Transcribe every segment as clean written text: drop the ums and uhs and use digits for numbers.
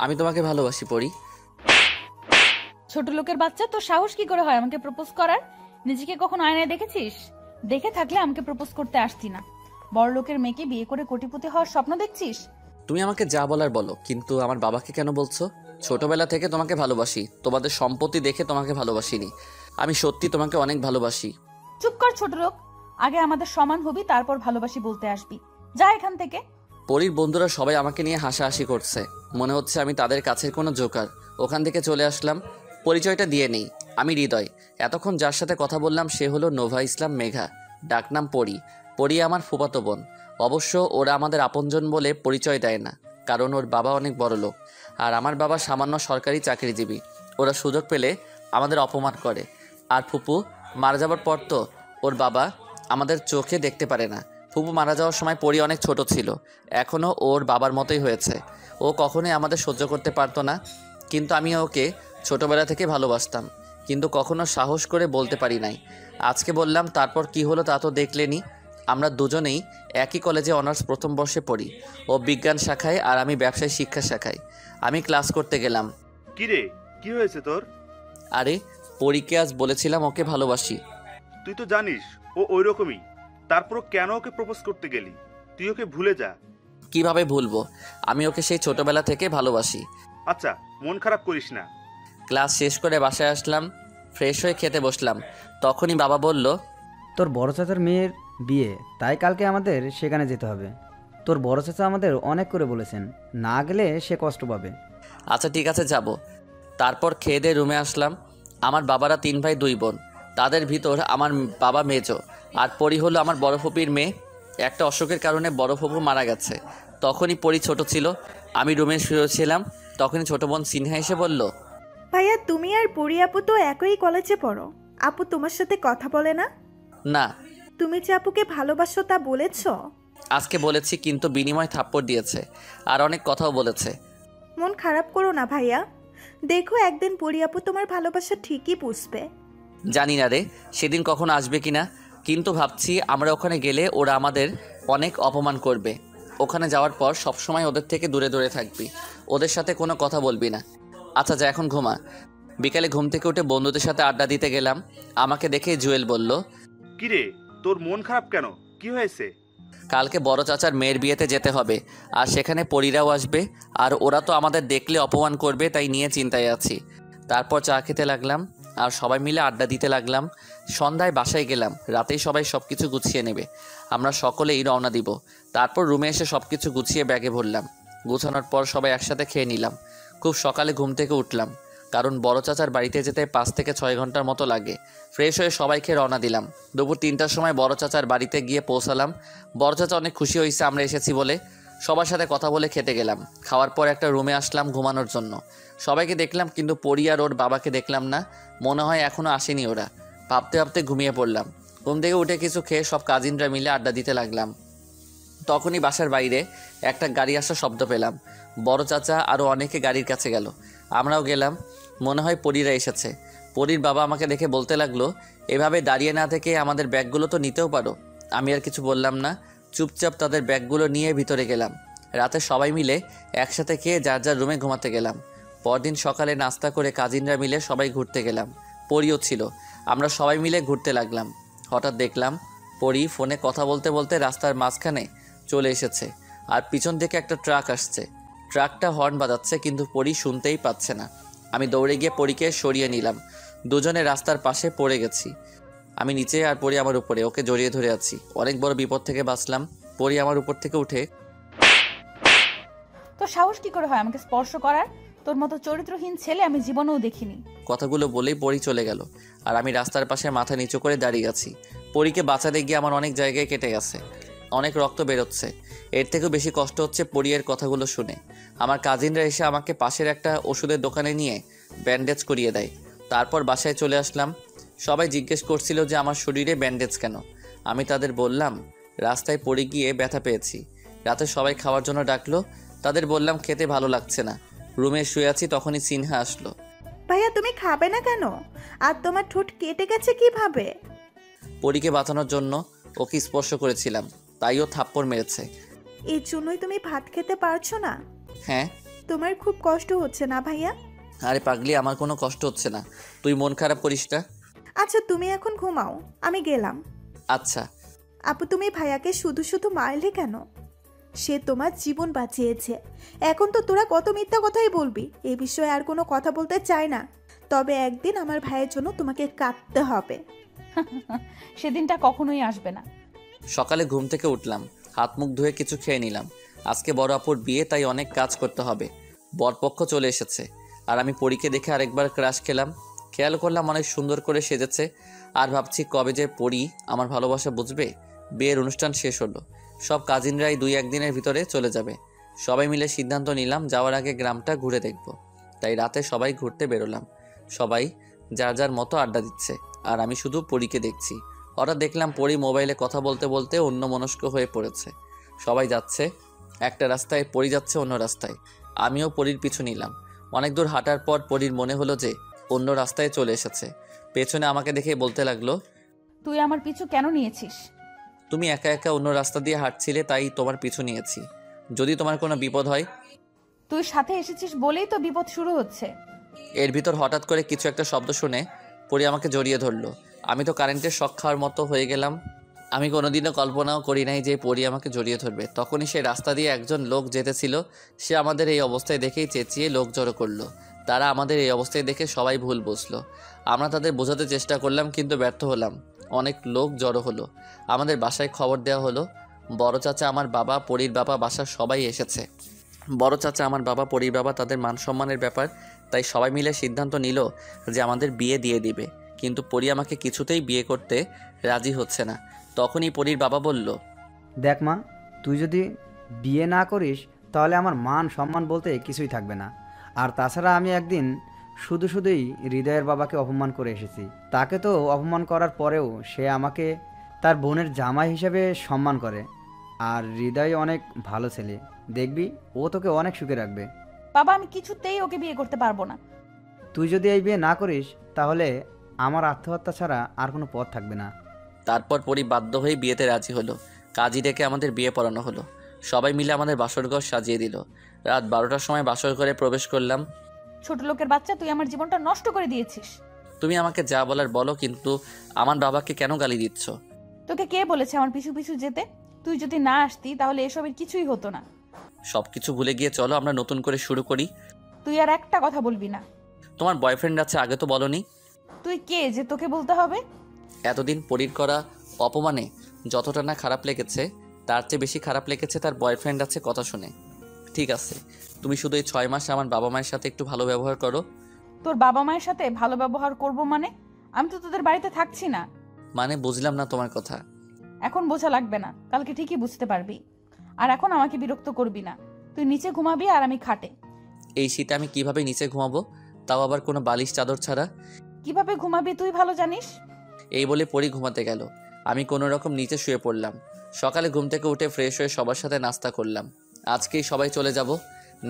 আমি তোমাকে ভালোবাসি পরি। ছোট লোকের বাচ্চা, তোর সাহস কি করে হয় আমাকে প্রপোজ করার? নিজেকে কখনো আয়নায় দেখেছিস? দেখে থাকলে আমাকে প্রপোজ করতে আসতি না। বড় লোকের মেয়েকে বিয়ে করে কোটিপতি হওয়ার স্বপ্ন দেখছিস? তুমি আমাকে যা বলার বলো, কিন্তু আমার বাবাকে কেন বলছো? ছোটবেলা থেকে তোমাকে ভালোবাসি, তোমাদের সম্পত্তি দেখে তোমাকে ভালোবাসিনি। আমি সত্যি তোমাকে অনেক ভালোবাসি। চুপ কর ছোট লোক। আগে আমাদের সমান হবি, তারপর ভালোবাসি বলতে আসবি। যা এখান থেকে। পরীর বন্ধুরা সবাই আমাকে নিয়ে হাসাহাসি করছে, মনে হচ্ছে আমি তাদের কাছের কোনো জোকার। ওখান থেকে চলে আসলাম। পরিচয়টা দিয়ে নেই, আমি হৃদয়। এতক্ষণ যার সাথে কথা বললাম সে হলো নোভা ইসলাম মেঘা, ডাকনাম পরি। পরি আমার ফুফাতো বোন। অবশ্য ওরা আমাদের আপনজন বলে পরিচয় দেয় না, কারণ ওর বাবা অনেক বড় লোক আর আমার বাবা সামান্য সরকারি চাকরিজীবী। ওরা সুযোগ পেলে আমাদের অপমান করে। আর ফুপু মারা যাবার পর তো ওর বাবা আমাদের চোখে দেখতে পারে না। ফুপু মারা যাওয়ার সময় পরি অনেক ছোট ছিল, এখনও ওর বাবার মতোই হয়েছে। ও কখনোই আমাদের সহ্য করতে পারতো না, কিন্তু আমি ওকে ছোটবেলা থেকে ভালোবাসতাম, কিন্তু কখনো সাহস করে বলতে পারি নাই। আজকে বললাম, তারপর কি হলো তা তো দেখলেনি। আমরা দুজনেই একই কলেজে অনার্স প্রথম বর্ষে পড়ি। ও বিজ্ঞান শাখায় আর আমি ব্যবসায় শিক্ষা শাখায়। আমি ক্লাস করতে গেলাম। কি রে, কি হয়েছে তোর? আরে পরীকে আজ বলেছিলাম ওকে ভালোবাসি। তুই তো জানিস ও ওই রকমই, তারপর কেন ওকে প্রপোজ করতে গেলি? তুই ওকে ভুলে যা। কিভাবে ভুলবো? আমি ওকে সেই ছোটবেলা থেকে ভালোবাসি। আচ্ছা, মন খারাপ করিস না। ক্লাস শেষ করে বাসায় আসলাম, ফ্রেশ হয়ে খেতে বসলাম। তখনই বাবা বলল, তোর বড় চাচার মেয়ের বিয়ে, তাই কালকে আমাদের সেখানে যেতে হবে। তোর বড় চাচা আমাদের অনেক করে বলেছেন, না গেলে সে কষ্ট পাবে। আচ্ছা ঠিক আছে যাব। তারপর খেয়ে দিয়ে রুমে আসলাম। আমার বাবারা 3 ভাই 2 বোন, তাদের ভিতর আমার বাবা মেজো, আর পরি হলো আমার বড় ফুপির মেয়ে। একটা অসুখের কারণে বড় ফুপু মারা গেছে। তখনই পরি ছোট ছিল। আমি রুমে শুয়েছিলাম, তখনই ছোট বোন সিনহা এসে বলল, ভাইয়া তুমি আর পরি আপু তো একই কলেজে পড়ো, আপু তোমার সাথে কথা বলে না? না। তুমি যে আপুকে ভালোবাসো তা বলেছো? আজকে বলেছি, কিন্তু বিনিময় থাপ্পড় দিয়েছে আর অনেক কথাও বলেছে। মন খারাপ করো না ভাইয়া, দেখো একদিন পরি আপু তোমার ভালোবাসা ঠিকই বুঝবে। জানি না রে সেদিন কখন আসবে কিনা, কিন্তু ভাবছি আমরা ওখানে গেলে ওরা আমাদের অনেক অপমান করবে। ওখানে যাওয়ার পর সবসময় ওদের থেকে দূরে দূরে থাকবি, ওদের সাথে কোনো কথা বলবি না। আচ্ছা যা, এখন ঘুমা। বিকালে ঘুম থেকে উঠে বন্ধুদের সাথে আড্ডা দিতে গেলাম। আমাকে দেখে জুয়েল বলল, কি রে, তোর মন খারাপ কেন? কি হয়েছে? কালকে বড় চাচার মেয়ের বিয়েতে যেতে হবে, আর সেখানে পরীরাও আসবে, আর ওরা তো আমাদের দেখলে অপমান করবে, তাই নিয়ে চিন্তায় আছি। তারপর চা খেতে লাগলাম আর সবাই মিলে আড্ডা দিতে লাগলাম। সন্ধ্যায় বাসায় গেলাম, রাতেই সবাই সব কিছু গুছিয়ে নেবে, আমরা সকলেই রওনা দিব। তারপর রুমে এসে সব কিছু গুছিয়ে ব্যাগে ভরলাম। গুছানোর পর সবাই একসাথে খেয়ে নিলাম। খুব সকালে ঘুম থেকে উঠলাম, কারণ বড় চাচার বাড়িতে যেতে 5 থেকে 6 ঘন্টার মতো লাগে। ফ্রেশ হয়ে সবাইকে রওনা দিলাম। দুপুর 3টার সময় বড় চাচার বাড়িতে গিয়ে পৌঁছালাম। বড় চাচা অনেক খুশি হয়েছে আমরা এসেছি বলে। সবার সাথে কথা বলে খেতে গেলাম। খাওয়ার পর একটা রুমে আসলাম ঘুমানোর জন্য। সবাইকে দেখলাম, কিন্তু পরি আর ওর বাবাকে দেখলাম না। মনে হয় এখনও আসেনি ওরা। ভাবতে ভাবতে ঘুমিয়ে পড়লাম। ঘুম থেকে উঠে কিছু খেয়ে সব কাজিনরা মিলে আড্ডা দিতে লাগলাম। তখনই বাসার বাইরে একটা গাড়ি আসার শব্দ পেলাম। বড় চাচা আরও অনেকে গাড়ির কাছে গেল, আমরাও গেলাম। মনে হয় পরীরা এসেছে। পরীর বাবা আমাকে দেখে বলতে লাগলো, এভাবে দাঁড়িয়ে না থেকে আমাদের ব্যাগগুলো তো নিতেও পারো। আমি আর কিছু বললাম না, চুপচাপ তাদের ব্যাগগুলো নিয়ে ভিতরে গেলাম। রাতে সবাই মিলে একসাথে খেয়ে যার যার রুমে ঘুমাতে গেলাম। পরদিন সকালে নাস্তা করে কাজিনরা মিলে সবাই ঘুরতে গেলাম। পরিও ছিল, আমরা সবাই মিলে ঘুরতে লাগলাম। হঠাৎ দেখলাম পরি ফোনে কথা বলতে বলতে রাস্তার মাঝখানে চলে এসেছে, আর পিছন থেকে একটা ট্রাক আসছে। ট্রাকটা হর্ন বাজাচ্ছে, কিন্তু পরি শুনতেই পাচ্ছে না। আমি দৌড়ে গিয়ে পরীকে সরিয়ে নিলাম। দুজনে রাস্তার পাশে পড়ে গেছি, আমি নিচে আর পরি আমার উপরে, ওকে জড়িয়ে ধরে আছি। অনেক বড় বিপদ থেকে বাঁচলাম। পরি আমার উপর থেকে উঠে, তোর সাহস কি করে হয় আমাকে স্পর্শ করার? তোর মতো চরিত্রহীন ছেলে আমি জীবনেও দেখিনি। কথাগুলো বলেই পরি চলে গেল, আর আমি রাস্তার পাশে মাথা নিচু করে দাঁড়িয়ে আছি। পরীকে বাঁচাতে গিয়ে আমার অনেক জায়গায় কেটে গেছে, অনেক রক্ত বেরোচ্ছে। এর থেকেও বেশি কষ্ট হচ্ছে পরিয়ের কথাগুলো শুনে। আমার কাজিনরা এসে আমাকে পাশের একটা ওষুধের দোকানে নিয়ে ব্যান্ডেজ করিয়ে দেয়। তারপর বাসায় চলে আসলাম। সবাই জিজ্ঞেস করছিল যে আমার শরীরে ব্যান্ডেজ কেন। আমি তাদের বললাম, রাস্তায় পড়ে গিয়ে ব্যথা পেয়েছি। রাতে সবাই খাওয়ার জন্য ডাকলো, তাদের বললাম খেতে ভালো লাগছে না। রুমে শুয়ে আছি, তখনই সিনহা আসলো। ভাইয়া তুমি খাবে না কেন? আর তোমার ঠোঁট কেটে গেছে কিভাবে? পরীকে বাঁচানোর জন্য ওকে স্পর্শ করেছিলাম, তাই ও থাপ্পড় মেরেছে। এর জন্যই তুমি ভাত খেতে পারছো না? হ্যাঁ। তোমার খুব কষ্ট হচ্ছে না ভাইয়া? আরে পাগলি, আমার কোনো কষ্ট হচ্ছে না, তুই মন খারাপ করিস না। আচ্ছা তুমি এখন ঘুমাও, আমি গেলাম। আচ্ছা। আপু তুমি ভাইয়াকে শুধু শুধু মারলে কেন? সে তোমার জীবন বাঁচিয়েছে। এখন তো তোরা কত মিথ্যা কথাই বলবি, এ বিষয়ে আর কোনো কথা বলতে চাই না। তবে একদিন আমার ভাইয়ের জন্য তোমাকে কাঁদতে হবে। সেদিনটা কখনোই আসবে না। সকালে ঘুম থেকে উঠলাম, হাত মুখ ধুয়ে কিছু খেয়ে নিলাম। আজকে বড় আপুর বিয়ে, তাই অনেক কাজ করতে হবে। বরপক্ষ চলে এসেছে, আর আমি পরীকে দেখে আরেকবার ক্রাশ খেলাম। খেয়াল করলাম অনেক সুন্দর করে সেজেছে, আর ভাবছি কবে যে পরি আমার ভালোবাসা বুঝবে। বিয়ের অনুষ্ঠান শেষ হলো, সব কাজিনরাই 2-1 দিনের ভিতরে চলে যাবে। সবাই মিলে সিদ্ধান্ত নিলাম যাওয়ার আগে গ্রামটা ঘুরে দেখব। তাই রাতে সবাই ঘুরতে বেরোলাম। সবাই যার যার মতো আড্ডা দিচ্ছে, আর আমি শুধু পরীকে দেখছি। হঠাৎ দেখলাম পরি মোবাইলে কথা বলতে বলতে অন্যমনস্ক হয়ে পড়েছে। সবাই যাচ্ছে একটা রাস্তায়, পরি যাচ্ছে অন্য রাস্তায়। আমিও পরির পিছু নিলাম। অনেক দূর হাঁটার পর পরির মনে হলো যে অন্য রাস্তায় চলে এসেছে। পেছনে আমাকে দেখে বলতে লাগলো, তুই আমার পিছু কেন নিয়েছিস? তুমি একা একা অন্য রাস্তা দিয়ে হাঁটছিলে, তাই তোমার পিছু নিয়েছি, যদি তোমার কোনো বিপদ হয়। তুই সাথে এসেছিস বলেই তো বিপদ শুরু হচ্ছে। এর ভিতর হঠাৎ করে কিছু একটা শব্দ শুনে পরি আমাকে জড়িয়ে ধরলো। আমি তো কারেন্টের শক খাওয়ার মতো হয়ে গেলাম। আমি কোনোদিনও কল্পনাও করি নাই যে পরি আমাকে জড়িয়ে ধরবে। তখনই সেই রাস্তা দিয়ে একজন লোক যেতেছিল। সে আমাদের এই অবস্থায় দেখেই চেঁচিয়ে লোক জড়ো করলো। তারা আমাদের এই অবস্থায় দেখে সবাই ভুল বুঝলো। আমরা তাদের বোঝাতে চেষ্টা করলাম, কিন্তু ব্যর্থ হলাম। অনেক লোক জড়ো হলো। আমাদের বাসায় খবর দেওয়া হলো। বড় চাচা, আমার বাবা, পরির বাবা, বাসার সবাই এসেছে। বড় চাচা, আমার বাবা, পরির বাবা, তাদের মান সম্মানের ব্যাপার, তাই সবাই মিলে সিদ্ধান্ত নিল যে আমাদের বিয়ে দিয়ে দিবে। কিন্তু পরি আমাকে কিছুতেই বিয়ে করতে রাজি হচ্ছে না। তখনই পরির বাবা বলল, দেখ মা, তুই যদি বিয়ে না করিস তাহলে আমার মান সম্মান বলতে কিছুই থাকবে না। আর তাছাড়া আমি একদিন শুধুই হৃদয়ের বাবাকে অপমান করে এসেছি। তাকে তো অপমান করার পরেও সে আমাকে তার বোনের জামাই হিসেবে সম্মান করে। আর হৃদয় অনেক ভালো ছেলে, দেখবি ও তোকে অনেক সুখে রাখবে। বাবা, আমি কিছুতেই ওকে বিয়ে করতে পারবো না। তুই যদি এই বিয়ে না করিস তাহলে আমার আত্মহত্যা ছাড়া আর কোনো পথ থাকবে না। তারপর পরি বাধ্য হয়ে বিয়েতে রাজি হলো। কাজী ডেকে আমাদের বিয়ে পড়ানো হলো। সবাই মিলে আমাদের বাসরঘর সাজিয়ে দিল। রাত 12টার সময় বাসর ঘরে প্রবেশ করলাম। ছোট লোকের বাচ্চা, তুই আমার জীবনটা নষ্ট করে দিয়েছিস। তুমি আমাকে যা বলার বলো, কিন্তু আমার বাবাকে কেন গালি দিচ্ছ? তোকে কে বলেছে আমার পিছু পিছু যেতে? তুই যদি না আসতি তাহলে এসবের কিছুই হতো না। সব কিছু ভুলে গিয়ে চলো আমরা নতুন করে শুরু করি। তুই আর একটা কথা বলবি না। তোমার বয়ফ্রেন্ড আছে, আগে তো বলনি। তুই কে যে তোকে বলতে হবে? এতদিন পরির করা অপমানে যতটা না খারাপ লেগেছে, তার চেয়ে বেশি খারাপ লেগেছে তার বয়ফ্রেন্ড আছে কথা শুনে। ঠিক আছে, তুমি শুধু এই 6 মাস আমার বাবা মায়ের সাথে একটু ভালো ব্যবহার করো। তোর বাবা মায়ের সাথে ভালো ব্যবহার করব মানে? আমি তো তোদের বাড়িতে থাকছি না। মানে বুঝলাম না তোমার কথা। এখন বোঝা লাগবে না, কালকে ঠিকই বুঝতে পারবি। আর এখন আমাকে বিরক্ত করবি না। তুই নিচে ঘুমাবি আর আমি খাটে। এই শীতে আমি কিভাবে নিচে ঘুমাবো, তাও আবার কোনো বালিশ চাদর ছাড়া? কিভাবে ঘুমাবি তুই ভালো জানিস। এই বলে পরি ঘুমাতে গেল। আমি কোনো রকম নিচে শুয়ে পড়লাম। সকালে ঘুম থেকে উঠে ফ্রেশ হয়ে সবার সাথে নাস্তা করলাম। আজকেই সবাই চলে যাব।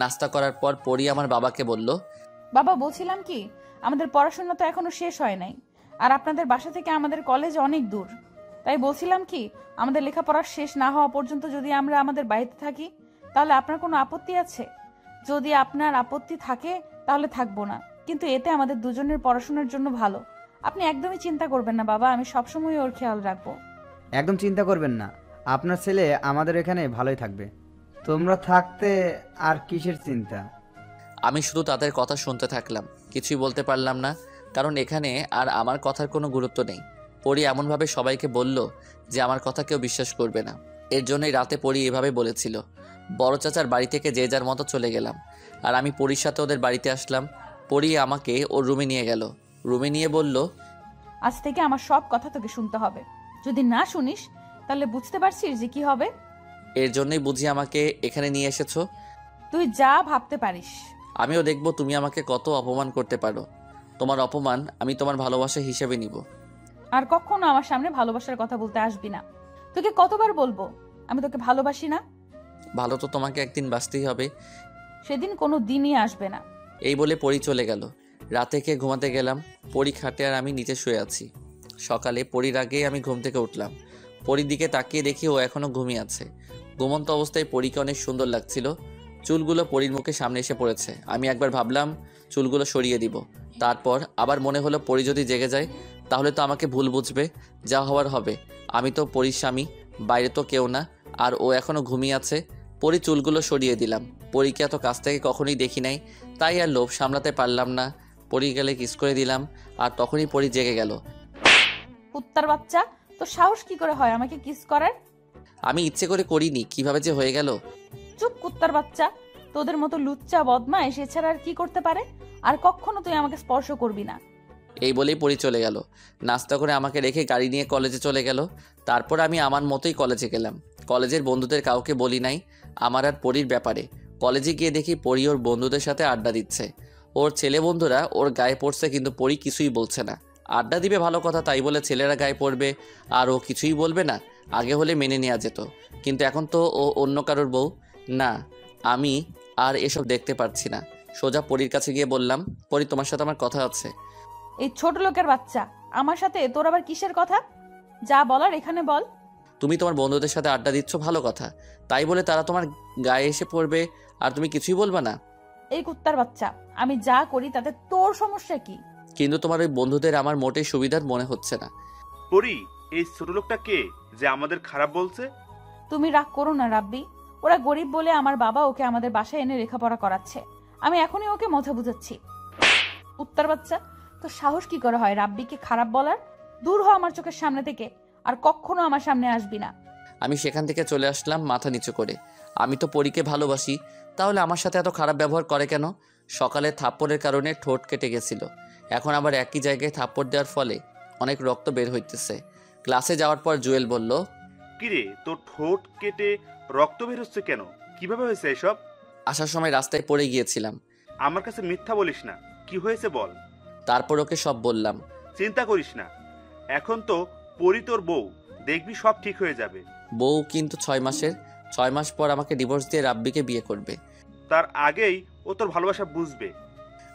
নাস্তা করার পর পরি আমার বাবাকে বলল, বাবা, বলছিলাম কি, আমাদের পড়াশোনা তো এখনো শেষ হয় নাই। আর আপনাদের বাসা থেকে আমাদের কলেজ অনেক দূর। তাই বলছিলাম কি, আমাদের লেখাপড়া শেষ না হওয়া পর্যন্ত যদি আমরা আমাদের বাড়িতে থাকি, তাহলে আপনার কোনো আপত্তি আছে? যদি আপনার আপত্তি থাকে তাহলে থাকবো না, কিন্তু এতে আমাদের দুজনের পড়াশোনার জন্য ভালো। আপনি একদমই চিন্তা করবেন না বাবা, আমি সবসময় ওর খেয়াল রাখবো। একদম চিন্তা করবেন না, আপনার ছেলে আমাদের এখানে ভালোই থাকবে। তোমরা থাকতে আর কিসের চিন্তা। আমি শুধু তাদের কথা শুনতে থাকলাম, কিছুই বলতে পারলাম না, কারণ এখানে আর আমার কথার কোনো গুরুত্ব নেই। পরি এমনভাবে সবাইকে বলল যে আমার কথা কেউ বিশ্বাস করবে না। এর জন্যই রাতে পরি এভাবে বলেছিল। বড় চাচার বাড়ি থেকে যে যার মতো চলে গেলাম, আর আমি পরির সাথে ওদের বাড়িতে আসলাম। পরি আমাকে ওর রুমে নিয়ে গেল। রুমে নিয়ে বলল, আজ থেকে আমার সব কথা তোকে শুনতে হবে। যদি না শুনিস তাহলে বুঝতে পারছিস যে কি হবে। এর জন্যই বুঝি আমাকে এখানে নিয়ে এসেছো। তুই যা ভাবতে পারিস। আমিও দেখব তুমি আমাকে কত অপমান করতে পারো। তোমার অপমান আমি তোমার ভালোবাসা হিসেবে নিব। আর কখনো আমার সামনে ভালোবাসার কথা বলতে আসবি না। তোকে কতবার বলবো আমি তোকে ভালোবাসি না? ভালো তো তোমাকে একদিন বাঁচতেই হবে। সেদিন কোনো দিনই আসবে না। এই বলে পরি চলে গেল। রাতে খেয়ে ঘুমাতে গেলাম। পরি খাটে আর আমি নিচে শুয়ে আছি। সকালে পরির আগেই আমি ঘুম থেকে উঠলাম। পরির দিকে তাকিয়ে দেখি ও এখনো ঘুমিয়ে আছে। ঘুমন্ত অবস্থায় পরীকে অনেক সুন্দর লাগছিল। চুলগুলো পরীর মুখে সামনে এসে পড়েছে। আমি একবার ভাবলাম চুলগুলো সরিয়ে দিব, তারপর আবার মনে হলো পরী যদি জেগে যায় তাহলে তো আমাকে ভুল বুঝবে, যা হওয়ার হবে। আমি তো পরীর স্বামী, বাইরে তো কেউ না, আর ও এখনও ঘুমিয়ে আছে। পরী চুলগুলো সরিয়ে দিলাম। পরীকে এত কাছ থেকে কখনোই দেখি নাই, তাই আর লোভ সামলাতে পারলাম না। পরী গেলে কিস করে দিলাম, আর তখনই পরী জেগে গেল। কুত্তার বাচ্চা, তো সাহস কি করে হয় আমাকে কিস করার? আমি ইচ্ছে করে করিনি, কিভাবে যে হয়ে গেল। চুপ কুত্তার বাচ্চা, তোদের মতো লুচ্চা বদমাইশ এছাড়া আর কি করতে পারে? আর কখনো তুই আমাকে স্পর্শ করবি না। এই বলেই পরী চলে গেল। নাস্তা করে আমাকে রেখে গাড়ি নিয়ে কলেজে চলে গেল। তারপর আমি আমার মতোই কলেজে গেলাম। কলেজের বন্ধুদের কাউকে বলি নাই আমার আর পরীর ব্যাপারে। কলেজে গিয়ে দেখি পরী ওর বন্ধুদের সাথে আড্ডা দিচ্ছে। ওর ছেলে বন্ধুরা ওর গায়ে পড়ছে, কিন্তু পরী কিছুই বলছে না। আড্ডা দিবে ভালো কথা, তাই বলে ছেলেরা গায়ে পড়বে আর ও কিছুই বলবে না? আগে হলে মেনে নেওয়া যেত, কিন্তু এখন তো ও অন্য কারোর বউ। না, আমি আর এসব দেখতে পারছি না। সোজা পরীর কাছে গিয়ে বললাম, পরী, তোমার সাথে আমার কথা আছে। এই ছোট লোকের বাচ্চা, আমার সাথে তোর আবার কিসের কথা? যা বলার এখানে বল। তুমি তোমার বন্ধুদের সাথে আড্ডা দিচ্ছ ভালো কথা, তাই বলে তারা তোমার গায়ে এসে পড়বে আর তুমি কিছুই বলবে না? এই কুত্তার বাচ্চা, আমি যা করি তাতে তোর সমস্যা কি? কিন্তু তোমার ওই বন্ধুদের আমার মোটেই সুবিধার মনে হচ্ছে না। পরি, এই ছোট লোকটা কে যে আমাদের খারাপ বলছে? তুমি রাগ করো না রাব্বি, ওরা গরিব বলে আমার বাবা ওকে আমাদের বাসায় এনে লেখাপড়া করাচ্ছে। আমি এখনই ওকে মজা বুঝাচ্ছি। কুত্তার বাচ্চা, তো সাহস কি করে হয় রাব্বিকে খারাপ বলার? দূর হ আমার চোখের সামনে থেকে, আর কখনো আমার সামনে আসবি না। আমি সেখান থেকে চলে আসলাম মাথা নিচু করে। আমি তো পরীকে ভালোবাসি, তাহলে আমার সাথে এত খারাপ ব্যবহার করে কেন? সকালে থাপ্পড়ের কারণে ঠোঁট কেটে গেছিল, এখন আবার একই জায়গায় থাপ্পড় দেওয়ার ফলে অনেক রক্ত বের হইতেছে। ক্লাসে যাওয়ার পর জুয়েল বলল, কিরে, তোর ঠোঁট কেটে রক্ত বের হচ্ছে কেন? কিভাবে হয়েছে এসব? আসার সময় রাস্তায় পড়ে গিয়েছিলাম। আমার কাছে মিথ্যা বলিস না, কি হয়েছে বল। তারপর ওকে সব বললাম। চিন্তা করিস না, এখন তো পরি তোর বউ, দেখবি সব ঠিক হয়ে যাবে। বউ কিন্তু 6 মাসের। 6 মাস পর আমাকে ডিভোর্স দিয়ে রাব্বিকে বিয়ে করবে। তার আগেই ও তোর ভালোবাসা বুঝবে।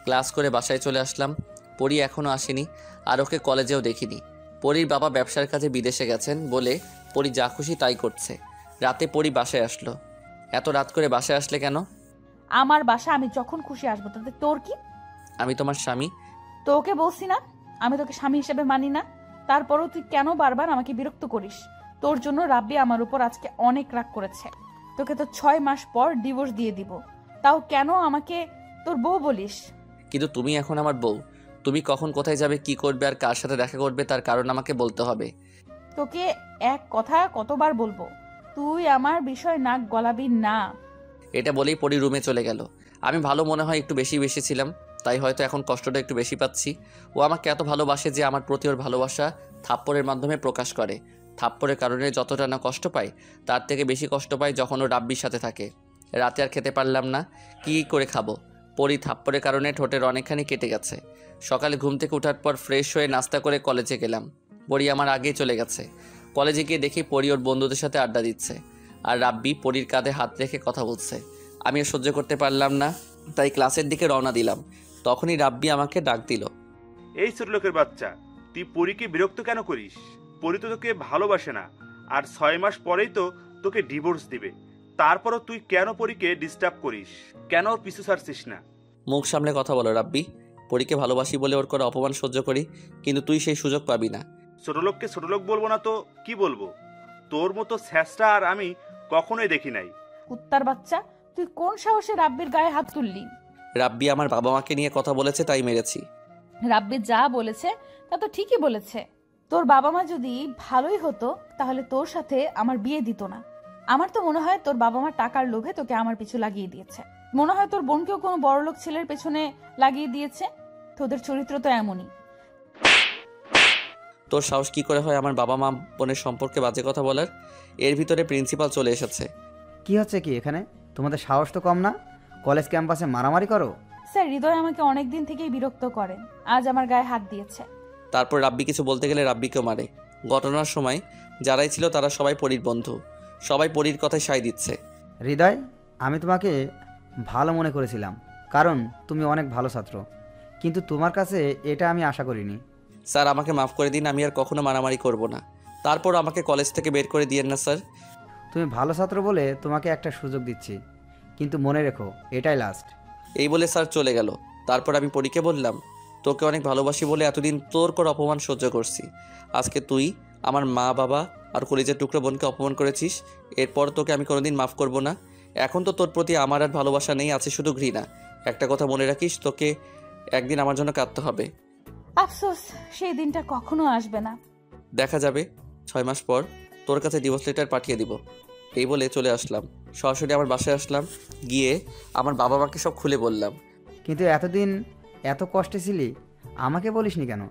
ক্লাস করে বাসায় চলে আসলাম। পরী এখনও আসেনি, আর ওকে কলেজেও দেখিনি। পরীর বাবা ব্যবসার কাজে বিদেশে গেছেন বলে পরী যা খুশি তাই করছে। রাতে পরী বাসায় আসলো। এত রাত করে বাসায় আসলে কেন? আমার বাসা আমি যখন খুশি আসবো, তাতে তোর কি? আমি তোমার স্বামী। তোকে বলছি না আমি তোকে স্বামী হিসেবে মানি না? তারপরও তুই কেন বারবার আমাকে বিরক্ত করিস? তোর জন্য রাব্বি আমার উপর আজকে অনেক রাগ করেছে। তোকে তো 6 মাস পর ডিভোর্স দিয়ে দিব, তাও কেন আমাকে তোর বউ বলিস? কিন্তু তুমি এখন আমার বউ। তুমি কখন কোথায় যাবে, কি করবে আর কার সাথে দেখা করবে তার কারণ আমাকে বলতে হবে। তোকে এক কথা কতবার বলবো, তুই আমার বিষয় নাক গলাবি না। এটা বলেই পরী রুমে চলে গেল। আমি ভালো মনে হয় একটু বেশি ছিলাম, তাই হয়তো এখন কষ্টটা একটু বেশি পাচ্ছি। ও আমাকে এত ভালোবাসে যে আমার প্রতি ওর ভালোবাসা থাপ্পড়ের মাধ্যমে প্রকাশ করে। থাপ্পড়ের কারণে যতটা না কষ্ট পাই, তার থেকে বেশি কষ্ট পাই যখন ও রাব্বির সাথে থাকে। রাতে আর খেতে পারলাম না, কি করে খাবো? পরী থাপ্পড়ের কারণে ঠোঁটের অনেকখানি কেটে গেছে। সকালে ঘুম থেকে ওঠার পর ফ্রেশ হয়ে নাস্তা করে কলেজে গেলাম। পরী আমার আগেই চলে গেছে। কলেজে গিয়ে দেখি পরী ওর বন্ধুদের সাথে আড্ডা দিচ্ছে, আর রাব্বি পরীর কাঁধে হাত রেখে কথা বলছে। আমি আর সহ্য করতে পারলাম না, তাই ক্লাসের দিকে রওনা দিলাম। তখনই রাব্বি আমাকে ডাক দিল। এই ছোট লোকের বাচ্চা, তুই পরীকে বিরক্ত কেন করিস? পরী তো তোকে ভালোবাসে না, আর 6 মাস পরেই তো তোকে ডিভোর্স দিবে। তারপরও তুই কেন পরীকে ডিস্টার্ব করিস? কেন ওর পিছু ছাড়ছিস না? মুখ সামলে কথা বলো রাব্বি। পরীকে ভালোবাসি বলে ওর করে অপমান সহ্য করি, কিন্তু তুই সেই সুযোগ পাবি না। ছোট লোককে ছোট লোক বলবো না তো কি বলবো? তোর মতো ছ্যাঁচটা আর আমি কখনোই দেখি নাই। কুত্তার বাচ্চা, তুই কোন সাহসে রাব্বির গায়ে হাত তুললি? রাব্বি আমার বাবা মাকে নিয়ে কথা বলেছে, তাই মেরেছি। রাব্বি যা বলেছে তা তো ঠিকই বলেছে। তোর বাবা মা যদি ভালোই হতো তাহলে তোর সাথে আমার বিয়ে দিত না। আমার তো মনে হয় তোর বাবা মা টাকার লোভে তোকে আমার পিছু লাগিয়ে দিয়েছে। মনে হয় তোর বোনকেও কোনো বড়লোক ছেলের পেছনে লাগিয়ে দিয়েছে। তোদের চরিত্র তো এমনই। তোর সাহস কি করে হয় আমার বাবা মা বোনের সম্পর্কে বাজে কথা বলার? এর ভিতরে প্রিন্সিপাল চলে এসেছে। কি হচ্ছে কি এখানে? তোমাদের সাহস তো কম না, কলেজ ক্যাম্পাসে মারামারি করো? স্যার, হৃদয় আমাকে অনেক দিন থেকেই বিরক্ত করেন, আজ আমার গায়ে হাত দিয়েছে। তারপর রাব্বি কিছু বলতে গেলে রাব্বিকেও মারে। ঘটনার সময় যারাই ছিল তারা সবাই পরীর বন্ধু, সবাই পরীর কথায় সায় দিচ্ছে। হৃদয়, আমি তোমাকে ভালো মনে করেছিলাম, কারণ তুমি অনেক ভালো ছাত্র, কিন্তু তোমার কাছে এটা আমি আশা করিনি। স্যার, আমাকে মাফ করে দিন, আমি আর কখনো মারামারি করব না। তারপর আমাকে কলেজ থেকে বের করে দিয়েন না স্যার। তুমি ভালো ছাত্র বলে তোমাকে একটা সুযোগ দিচ্ছি, কিন্তু মনে রেখো এটাই লাস্ট। এই বলে স্যার চলে গেল। তারপর আমি পরীকে বললাম, তোকে অনেক ভালোবাসি বলে এতদিন তোর করে অপমান সহ্য করছি। আজকে তুই আমার মা বাবা আর কলিজার টুকরো বোনকে অপমান করেছিস। এরপর তোকে আমি কোনোদিন মাফ করব না। এখন তো তোর প্রতি আমার আর ভালোবাসা নেই, আছে শুধু ঘৃণা। একটা কথা মনে রাখিস, তোকে একদিন আমার জন্য কাঁদতে হবে। আফসোস, সেই দিনটা কখনো আসবে না। দেখা যাবে 6 মাস পর তোর কাছে ডিভোর্স লেটার পাঠিয়ে দিব। এই বলে চলে আসলাম। সরাসরি আমার বাসায় আসলাম। গিয়ে আমার বাবা মাকে সব খুলে বললাম। কিন্তু এতদিন এত কষ্টে ছিলি, আমাকে বলিসনি কেন?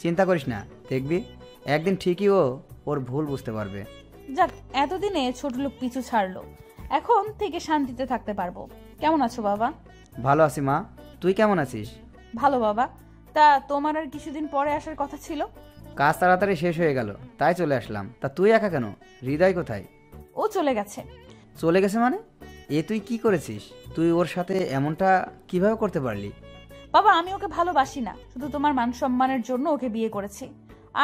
চিন্তা করিস না, দেখবি একদিন ঠিকই ওর ভুল বুঝতে পারবে। যাক, এতদিনে ছোট লোক পিছু ছাড়লো, এখন থেকে শান্তিতে থাকতে পারবো। কেমন আছো বাবা? ভালো আছি মা, তুই কেমন আছিস? ভালো বাবা। তা তোমার আর কিছুদিন পরে আসার কথা ছিল? কাজ তাড়াতাড়ি শেষ হয়ে গেল, তাই চলে আসলাম। তা তুই একা কেন? হৃদয় কোথায়? ও চলে গেছে। চলে গেছে মানে? এ তুই কি করেছিস? তুই ওর সাথে এমনটা কিভাবে করতে পারলি? বাবা, আমি ওকে ভালোবাসি না, শুধু তোমার মান সম্মানের জন্য ওকে বিয়ে করেছি।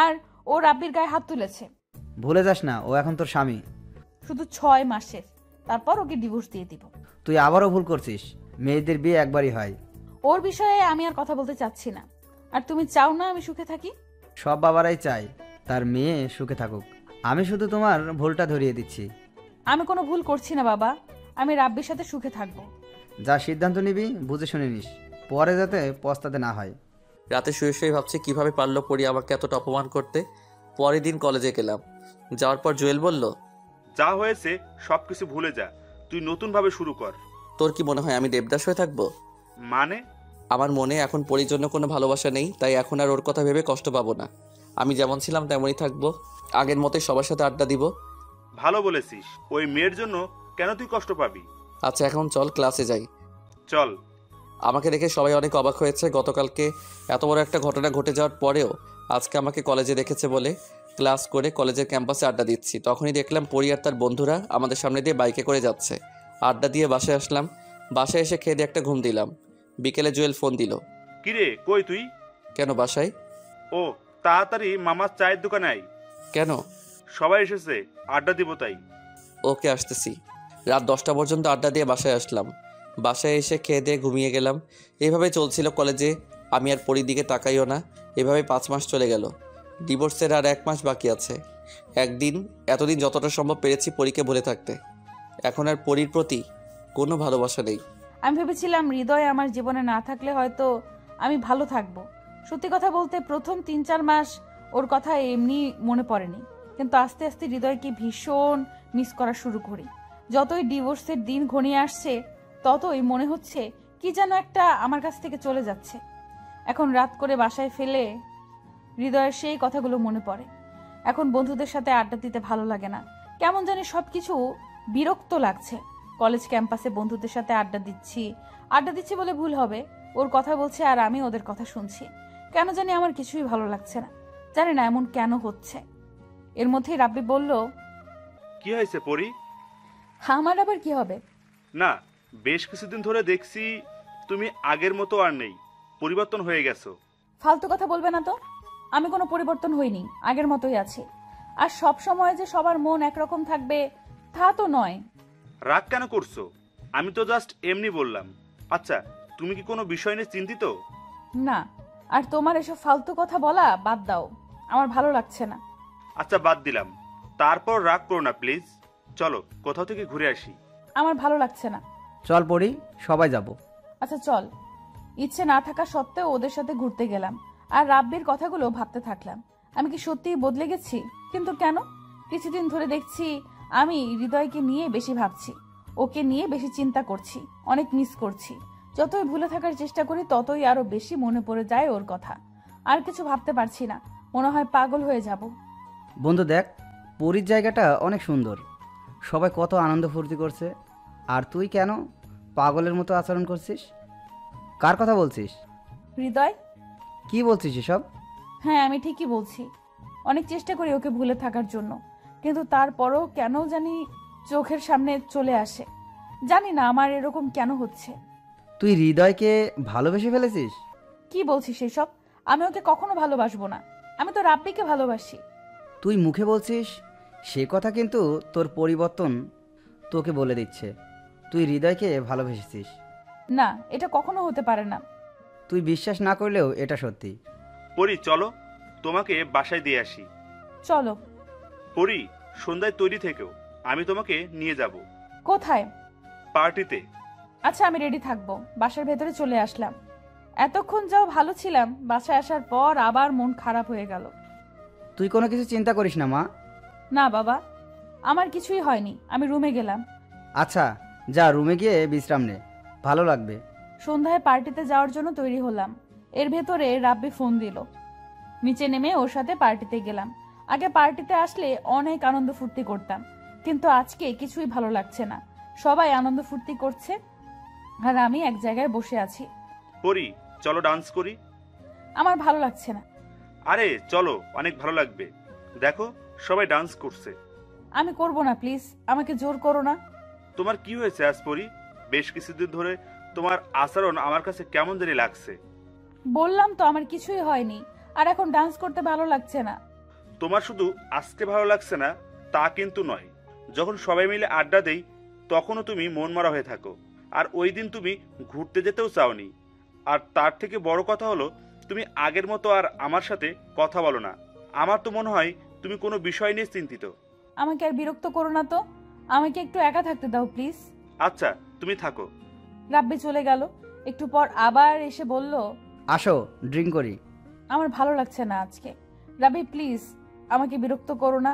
আর ও রাব্বির গায়ে হাত তুলেছে। ভুলে যাস না, ও এখন তোর স্বামী। শুধু 6 মাসের, তারপর ওকে ডিভোর্স দিয়ে দিব। তুই আবারও ভুল করছিস। মেয়েদের বিয়ে একবারই হয়। ওর বিষয়ে আমি আর কথা বলতে চাচ্ছি না। আর তুমি চাও না আমি সুখে থাকি? সব বাবারাই চায় তার মেয়ে সুখে থাকুক। আমি শুধু তোমার ভুলটা ধরিয়ে দিচ্ছি। আমি কোনো ভুল করছি না বাবা, আমি রাব্বির সাথে সুখে থাকবো। যা সিদ্ধান্ত নিবি বুঝে শুনে নিস, পরে যাতে পস্তাতে না হয়। রাতে শুয়ে শুয়ে ভাবছি কিভাবে পারলো পরি আমাকে এতটা অপমান করতে। পরের দিন কলেজে গেলাম। যাওয়ার পর জুয়েল বলল, যা হয়েছে সবকিছু ভুলে যা, তুই নতুনভাবে শুরু কর। তোর কি মনে হয় আমি দেবদাস হয়ে থাকবো? মানে? আমার মনে এখন পরির জন্য কোনো ভালোবাসা নেই, তাই এখন আর ওর কথা ভেবে কষ্ট পাবো না। আমি যেমন ছিলাম তেমনই থাকবো, আগের মতোই সবার সাথে আড্ডা দিব। ভালো বলেছিস, ওই মেয়ের জন্য কেন তুই কষ্ট পাবি? আচ্ছা এখন চল ক্লাসে যাই। চল। আমাকে দেখে সবাই অনেক অবাক হয়েছে। গতকালকে এত বড় একটা ঘটনা ঘটে যাওয়ার পরেও আজকে আমাকে কলেজে দেখেছে বলে ক্লাস করে কলেজের ক্যাম্পাসে আড্ডা দিচ্ছি। তখনই দেখলাম পরি আর তার বন্ধুরা আমাদের সামনে দিয়ে বাইকে করে যাচ্ছে। আড্ডা দিয়ে বাসায় আসলাম। বাসায় এসে খেয়ে দিয়ে একটা ঘুম দিলাম। বিকেলে জুয়েল ফোন দিল। কিরে কই তুই? কেন বাসায়? ও তাড়াতাড়ি মামার চায়ের দোকানে আয়। কেন? সবাই এসেছে, আড্ডা দিব তাই। ওকে আসতেছি। রাত 10টা পর্যন্ত আড্ডা দিয়ে বাসায় আসলাম। বাসায় এসে খেয়ে দিয়ে ঘুমিয়ে গেলাম। এভাবে চলছিল কলেজে। আমি আর পরির দিকে তাকাইও না। এভাবে 5 মাস চলে গেল। ডিভোর্সের আর 1 মাস বাকি আছে। এতদিন যতটা সম্ভব পেরেছি পরীকে ভুলে থাকতে। এখন আর পরির প্রতি কোনো ভালোবাসা নেই। আমি ভেবেছিলাম হৃদয় আমার জীবনে না থাকলে হয়তো আমি ভালো থাকবো। সত্যি কথা বলতে প্রথম 3-4 মাস ওর কথা এমনি মনে পড়েনি, কিন্তু আস্তে আস্তে হৃদয়কে ভীষণ মিস করা শুরু করি। যতই ডিভোর্সের দিন ঘনিয়ে আসছে ততই মনে হচ্ছে কি যেন একটা আমার কাছ থেকে চলে যাচ্ছে। এখন রাত করে বাসায় ফেলে হৃদয়ের সেই কথাগুলো মনে পড়ে। এখন বন্ধুদের সাথে আড্ডা দিতে ভালো লাগে না, কেমন জানি সবকিছু বিরক্ত লাগছে। কলেজ ক্যাম্পাসে বন্ধুদের সাথে আড্ডা দিচ্ছি বলে ভুল হবে। ওর কথা বলছে আর আমি ওদের কথা শুনছি। কেন জানি আমার কিছুই ভালো লাগছে না, জানি না এমন কেন হচ্ছে। এর মধ্যেই রাব্বি বলল, কি হয়েছে পরি? আমার আবার কি হবে? না, বেশ কিছুদিন ধরে দেখছি তুমি আগের মতো আর নেই, পরিবর্তন হয়ে গেছো। ফালতু কথা বলবে না তো। আমি কোনো পরিবর্তন হইনি, আগের মতোই আছি। আর সব সময় যে সবার মন একরকম থাকবে তা তো নয়। রাগ কেন করছো? আমি তো জাস্ট এমনি বললাম। আচ্ছা, তুমি কি কোনো বিষয় নিয়ে চিন্তিত? না, আর তোমার এসব ফালতু কথা বলা বাদ দাও, আমার ভালো লাগছে না। আচ্ছা বাদ দিলাম, তারপর রাগ করো না প্লিজ। চলো কোথাও থেকে ঘুরে আসি। আমার ভালো লাগছে না। চল পড়ি, সবাই যাব। আচ্ছা চল। ইচ্ছে না থাকা সত্ত্বেও ওদের সাথে ঘুরতে গেলাম আর রাব্বির কথাগুলো ভাবতে থাকলাম। আমি কি সত্যিই বদলে গেছি? কিন্তু কেন? কিছুদিন ধরে দেখছি আমি হৃদয়কে নিয়ে বেশি ভাবছি, ওকে নিয়ে বেশি চিন্তা করছি, অনেক মিস করছি। যতই ভুলে থাকার চেষ্টা করি ততই আরো বেশি মনে পড়ে যায় ওর কথা। আর কিছু ভাবতে পারছি না, মনে হয় পাগল হয়ে যাব। বন্ধু দেখ, পুরীর জায়গাটা অনেক সুন্দর, সবাই কত আনন্দ ফুর্তি করছে, আর তুই কেন পাগলের মতো আচরণ করছিস? কার কথা বলছিস? হৃদয়। কি বলছিস এসব? হ্যাঁ, আমি ঠিকই বলছি। অনেক চেষ্টা করি ওকে ভুলে থাকার জন্য, কিন্তু তারপরও কেন জানি চোখের সামনে চলে আসে। জানি না আমার এরকম কেন হচ্ছে। তুই হৃদয়কে ভালোবেসে ফেলেছিস? কি বলছিস এসব? আমি ওকে কখনো ভালোবাসবো না, আমি তো রাব্বিকে ভালোবাসি। তুই মুখে বলছিস সে কথা, কিন্তু তোর পরিবর্তন তোকে বলে দিচ্ছে। তুই হৃদয়কে ভালোবেসেছিস। না, এটা কখনো হতে পারে না। তুই বিশ্বাস না করলেও এটা সত্যি। পরি চলো, তোমাকে বাসায় দিয়ে আসি। চলো। পরি, সন্ধ্যায় তৈরি থেকেও, আমি তোমাকে নিয়ে যাব কোথায়? পার্টিতে। আচ্ছা, আমি রেডি থাকবো। বাসার ভেতরে চলে আসলাম। এতক্ষণ যাও ভালো ছিলাম, বাসায় আসার পর আবার মন খারাপ হয়ে গেল। তুই কোনো কিছু চিন্তা করিস না মা। না বাবা, আমার কিছুই হয়নি। আমি রুমে গেলাম। আচ্ছা যা, রুমে গিয়ে বিশ্রাম নে, ভালো লাগবে। সন্ধ্যায় পার্টিতে যাওয়ার জন্য তৈরি হলাম। এর ভেতরে রাব্বি ফোন দিল। নিচে নেমে ওর সাথে পার্টিতে গেলাম। আগে পার্টিতে আসলে অনেক আনন্দ ফুর্তি করতাম, কিন্তু আজকে কিছুই ভালো লাগছে না। সবাই আনন্দ ফুর্তি করছে আর আমি এক জায়গায় বসে আছি। পরি চলো ডান্স করি। আমার ভালো লাগছে না। আরে চলো, অনেক ভালো লাগবে। দেখো সবাই ডান্স করছে। আমি করব না, প্লিজ আমাকে জোর করো না। তোমার কি হয়েছে আজ পরি? বেশ কিছুদিন ধরে তোমার আচরণ আমার কাছে কেমন জানি লাগছে। বললাম তো আমার কিছুই হয়নি, আর এখন ডান্স করতে ভালো লাগছে না। তোমার শুধু আজকে ভালো লাগছে না তা কিন্তু নয়, যখন সবাই মিলে আড্ডা দেই তখনও তুমি মন মরা হয়ে থাকো। আর ওই দিন তুমি ঘুরতে যেতেও চাওনি। আর তার থেকে বড় কথা হলো, তুমি আগের মতো আর আমার সাথে কথা বলো না। আমার তো মনে হয় তুমি কোনো বিষয় নিয়ে চিন্তিত। আমাকে আর বিরক্ত করো না তো, আমাকে একটু একা থাকতে দাও প্লিজ। আচ্ছা তুমি থাকো। রাব্বি চলে গেল। একটু পর আবার এসে বলল, আসো ড্রিঙ্ক করি। আমার ভালো লাগছে না আজকে। রাব্বি প্লিজ আমাকে বিরক্ত করো না।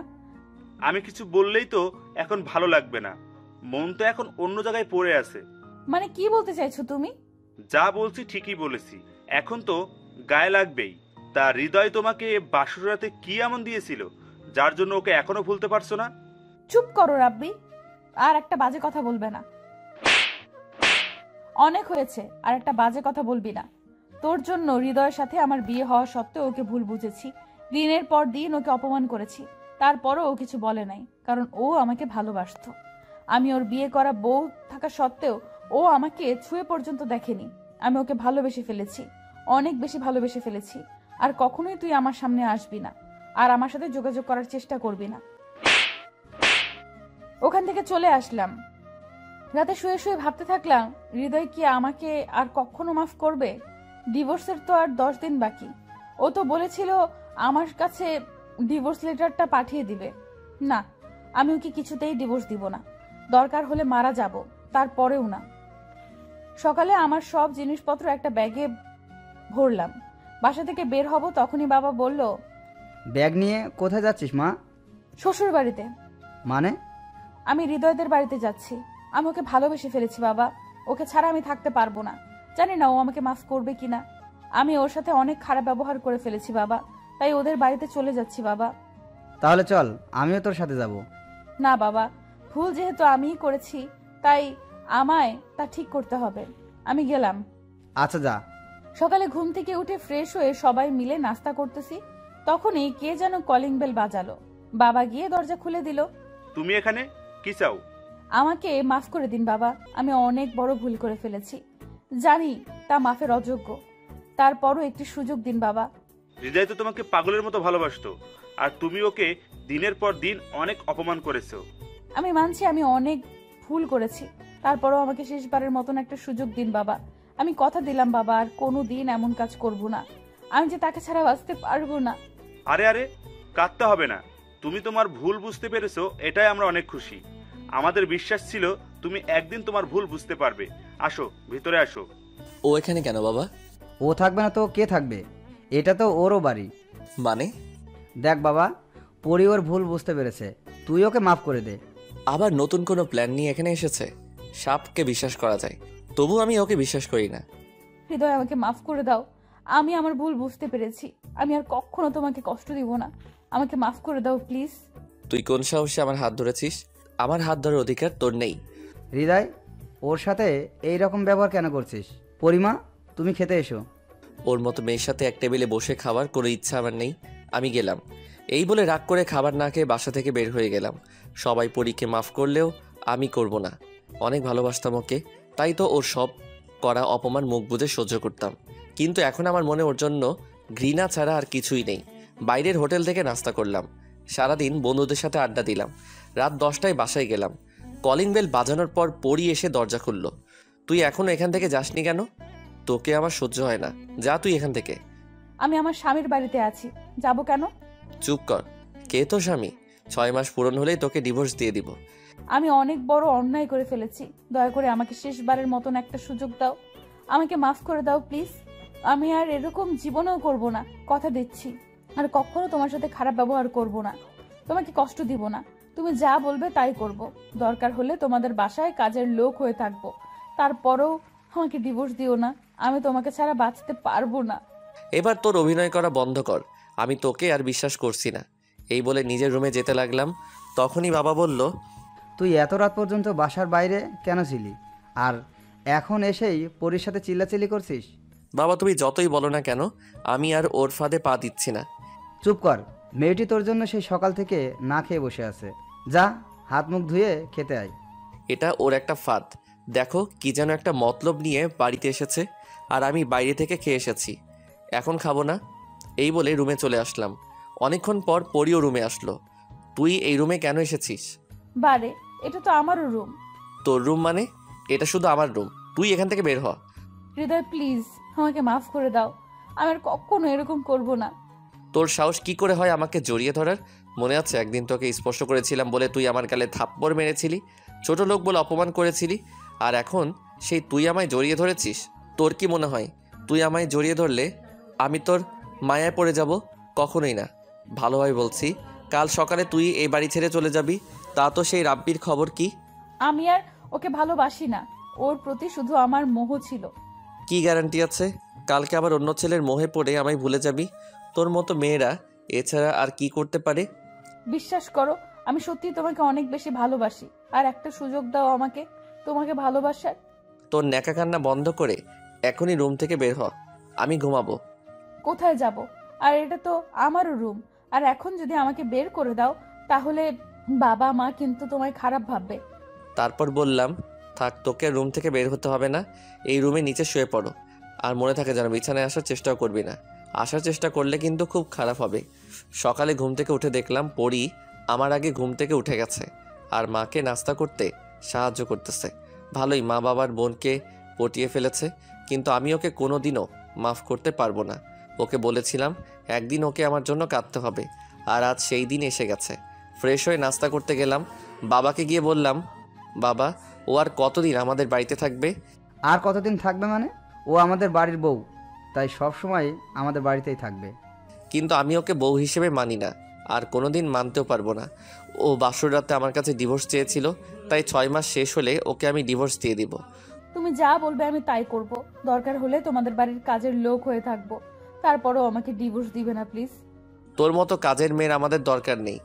আমি কিছু বললেই তো এখন ভালো লাগবে না, মন তো এখন অন্য জায়গায় পড়ে আছে। মানে কি বলতে চাইছো তুমি? যা বলছি ঠিকই বলেছি, এখন তো গায়ে লাগবেই। তা হৃদয় তোমাকে বাসর রাতে কি এমন দিয়েছিল যার জন্য ওকে এখনো ভুলতে পারছো না? চুপ করো রাব্বি, আর একটা বাজে কথা বলবে না। অনেক হয়েছে, আর একটা বাজে কথা বলবি না। তোর জন্য হৃদয়ের সাথে আমার বিয়ে হওয়া সত্ত্বেও ওকে ভুল বুঝেছি। দিনের পর দিন ওকে অপমান করেছি, তারপরও ও কিছু বলে নাই, কারণ ও আমাকে ভালোবাসতো। আমি ওর বিয়ে করা বউ থাকা সত্ত্বেও ও আমাকে ছুঁয়ে পর্যন্ত দেখেনি। আমি ওকে ভালোবেসে ফেলেছি, অনেক বেশি ভালোবেসে ফেলেছি। আর কখনোই তুই আমার সামনে আসবি না, আর আমার সাথে যোগাযোগ করার চেষ্টা করবি না। ওখান থেকে চলে আসলাম। রাতে শুয়ে শুয়ে ভাবতে থাকলাম, হৃদয় কি আমাকে আর কখনো মাফ করবে? ডিভোর্সের তো আর 10 দিন বাকি। ও তো বলেছিল আমার কাছে ডিভোর্স লেটারটা পাঠিয়ে দিবে। না, আমি ওকে কিছুতেই ডিভোর্স দিব না। দরকার হলে মারা যাব, তারপরেও না। সকালে আমার সব জিনিসপত্র একটা ব্যাগে ভরলাম। বাসা থেকে বের হব, তখনই বাবা বলল, ব্যাগ নিয়ে কোথায় যাচ্ছিস মা? শ্বশুর বাড়িতে। মানে? আমি হৃদয়দের বাড়িতে যাচ্ছি। আমি ওকে ভালোবেসে ফেলেছি বাবা, ওকে ছাড়া আমি থাকতে পারবো না। জানি না ও আমাকে মাফ করবে কিনা। আমি ওর সাথে অনেক খারাপ ব্যবহার করে ফেলেছি বাবা, তাই ওদের বাড়িতে চলে যাচ্ছি বাবা। তাহলে চল, আমিও তোর সাথে যাব। না বাবা, ভুল যেহেতু আমিই করেছি, তাই আমায় তা ঠিক করতে হবে। আমি গেলাম। আচ্ছা যা। সকালে ঘুম থেকে উঠে ফ্রেশ হয়ে সবাই মিলে নাস্তা করতেছি, তখনই কে যেন কলিং বেল বাজালো। বাবা গিয়ে দরজা খুলে দিল। তুমি এখানে কি চাও? আমাকে মাফ করে দিন বাবা, আমি অনেক বড় ভুল করে ফেলেছি। জানি তা মাফের অযোগ্য, তারপরও একটি সুযোগ দিন বাবা। হৃদয় তো তোমাকে পাগলের মতো ভালোবাসতো, আর তুমি ওকে দিনের পর দিন অনেক অপমান করেছো। আমি মানছি আমি অনেক ভুল করেছি, তারপরও আমাকে শেষবারের মতন একটা সুযোগ দিন বাবা। আমি কথা দিলাম বাবা, আর কোনো দিন এমন কাজ করব না। আমি যে তাকে ছাড়া বাঁচতে পারবো না। আরে আরে, কাঁদতে হবে না। তুমি তোমার ভুল বুঝতে পেরেছো, এটাই আমরা অনেক খুশি। আমাদের বিশ্বাস ছিল তুমি একদিন তোমার ভুল বুঝতে পারবে। আসো ভিতরে আসো। ও এখানে কেন বাবা? ও থাকবে না তো কে থাকবে? এটা তো ওরও বাড়ি। মানে? দেখ বাবা, পরি ওর ভুল বুঝতে পেরেছে, তুই ওকে মাফ করে দে। আবার নতুন কোনো প্ল্যান নিয়ে এখানে এসেছে? সাপকে বিশ্বাস করা যায়, তবু আমি ওকে বিশ্বাস করি না। হৃদয় আমাকে মাফ করে দাও, আমি আমার ভুল বুঝতে পেরেছি। আমি আর কখনো তোমাকে কষ্ট দিব না। আমাকে মাফ করে দাও প্লিজ। তুই কোন সাহসে আমার হাত ধরেছিস? আমার হাত ধরার অধিকার তোর নেই। হৃদয়, ওর সাথে এই রকম ব্যবহার কেন করছিস? পরিমা, তুমি খেতে এসো। ওর মতো মেয়ের সাথে এক টেবিলে বসে খাওয়ার কোনো ইচ্ছা আমার নেই। আমি গেলাম। এই বলে রাগ করে খাবার না খেয়ে বাসা থেকে বের হয়ে গেলাম। সবাই পরীকে মাফ করলেও আমি করব না। অনেক ভালোবাসতাম ওকে, তাই তো ওর সব করা অপমান মুখ বুজে সহ্য করতাম। কিন্তু এখন আমার মনে ওর জন্য ঘৃণা ছাড়া আর কিছুই নেই। বাইরের হোটেল থেকে নাস্তা করলাম, সারাদিন বন্ধুদের সাথে আড্ডা দিলাম। রাত 10টায় বাসায় গেলাম। কলিং বেল বাজানোর পর পরি এসে দরজা খুলল। তুই এখনো এখান থেকে যাসনি কেন? তোকে আমার সহ্য হয় না, যা তুই এখান থেকে। আমি আমার স্বামীর বাড়িতে আছি, যাব কেন? চুপ কর। কে তোর স্বামী? 6 মাস পূরণ হলেই তোকে ডিভোর্স দিয়ে দিব। আমি অনেক বড় অন্যায় করে ফেলেছি, দয়া করে আমাকে শেষবারের মতন একটা সুযোগ দাও, আমাকে মাফ করে দাও প্লিজ। আমি আর এরকম জীবনেও করব না, কথা দিচ্ছি। আর কখনো তোমার সাথে খারাপ ব্যবহার করব না, তোমাকে কষ্ট দিব না। তুমি যা বলবে তাই করব, দরকার হলে তোমাদের বাসায় কাজের লোক হয়ে থাকবো। তারপরেও আমাকে ডিভোর্স দিও না, আমি তোমাকে ছাড়া বাঁচতে পারবো না। এবার তোর অভিনয় করা বন্ধ কর, আমি তোকে আর বিশ্বাস করছি না। এই বলে নিজের রুমে যেতে লাগলাম। তখনই বাবা বলল, তুই এত রাত পর্যন্ত বাসার বাইরে কেন ছিলি? আর এখন এসেই পরীর সাথে চিল্লাচিল্লি করছিস? বাবা তুমি যতই বলো না কেন, আমি আর ওর ফাঁদে পা দিচ্ছি না। চুপ কর, মেয়েটি তোর জন্য সেই সকাল থেকে না খেয়ে বসে আছে। যা, হাত মুখ ধুয়ে খেতে আয়। এটা ওর একটা ফাঁদ। দেখো কি যেন একটা মতলব নিয়ে বাড়িতে এসেছে, আর আমি বাইরে থেকে খেয়ে এসেছি, এখন খাবো না। এই বলে রুমে চলে আসলাম। অনেকক্ষণ পর পরিও রুমে আসলো। তুই এই রুমে কেন এসেছিস? বারে, এটা তো আমারও রুম। তোর রুম মানে? এটা শুধু আমার রুম, তুই এখান থেকে বের হ। হৃদয় প্লিজ আমাকে মাফ করে দাও, আমি আর কখনো এরকম করব না। তোর সাহস কি করে হয় আমাকে জড়িয়ে ধরার? মনে আছে একদিন তোকে স্পর্শ করেছিলাম বলে তুই আমার গালে থাপ্পড় মেরেছিলি, ছোট লোক বলে অপমান করেছিলি, আর এখন সেই তুই আমায় জড়িয়ে ধরেছিস? তোর কি মনে হয় তুই আমায় জড়িয়ে ধরলে আমি তোর মায়ায় পড়ে যাব? কখনোই না। ভালোভাবে বলছি, কাল সকালে তুই এই বাড়ি ছেড়ে চলে যাবি। তা তো সেই রাব্বির খবর কি? আমি আর ওকে ভালোবাসি না, ওর প্রতি শুধু আমার মোহ ছিল। কি গ্যারান্টি আছে কালকে আবার অন্য ছেলের মোহে পড়ে আমায় ভুলে যাবি? তোর মতো মেয়েরা এছাড়া আর কি করতে পারে? বিশ্বাস করো, আমি সত্যি তোমাকে অনেক বেশি ভালোবাসি। আর একটা সুযোগ দাও আমাকে তোমাকে ভালোবাসার। তোর ন্যাকা কান্না বন্ধ করে এখনই রুম থেকে বের হ, আমি ঘুমাবো। কোথায় যাব? আর এটা তো আমারও রুম। আর এখন যদি আমাকে বের করে দাও তাহলে বাবা মা কিন্তু তোমায় খারাপ ভাববে। তারপর বললাম, থাক, তোকে রুম থেকে বের হতে হবে না, এই রুমে নিচে শুয়ে পড়ো। আর মনে থাকে যেন বিছানায় আসার চেষ্টাও করবি না, আসার চেষ্টা করলে কিন্তু খুব খারাপ হবে। সকালে ঘুম থেকে উঠে দেখলাম পরি আমার আগে ঘুম থেকে উঠে গেছে আর মাকে নাস্তা করতে সাহায্য করতেছে। ভালোই, মা বাবার বোনকে পটিয়ে ফেলেছে, কিন্তু আমি ওকে কোনো দিনও মাফ করতে পারবো না। ওকে বলেছিলাম একদিন ওকে আমার জন্য কাঁদতে হবে, আর আজ সেই দিন এসে গেছে। ফ্রেশ হয়ে নাস্তা করতে গেলাম, বাবাকে গিয়ে বললাম, বাবা ও আর কতদিন আমাদের বাড়িতে থাকবে? আর কতদিন থাকবে মানে? ও আমাদের বাড়ির বউ, তাই সব সময় আমাদের বাড়িতেই থাকবে। কিন্তু আমি ওকে বউ হিসেবে মানি না, আর কোনোদিন মানতেও পারবো না। ও বাসর রাতে আমার কাছে ডিভোর্স চেয়েছিল, তাই 6 মাস শেষ হলে ওকে আমি ডিভোর্স দিয়ে দিব। তুমি যা বলবে আমি তাই করব, দরকার হলে তোমাদের বাড়ির কাজের লোক হয়ে থাকবো। তারপরও আমাকে ডিভোর্স দিবে না প্লিজ। তোর মতো কাজের মেয়ের আমাদের দরকার নেই।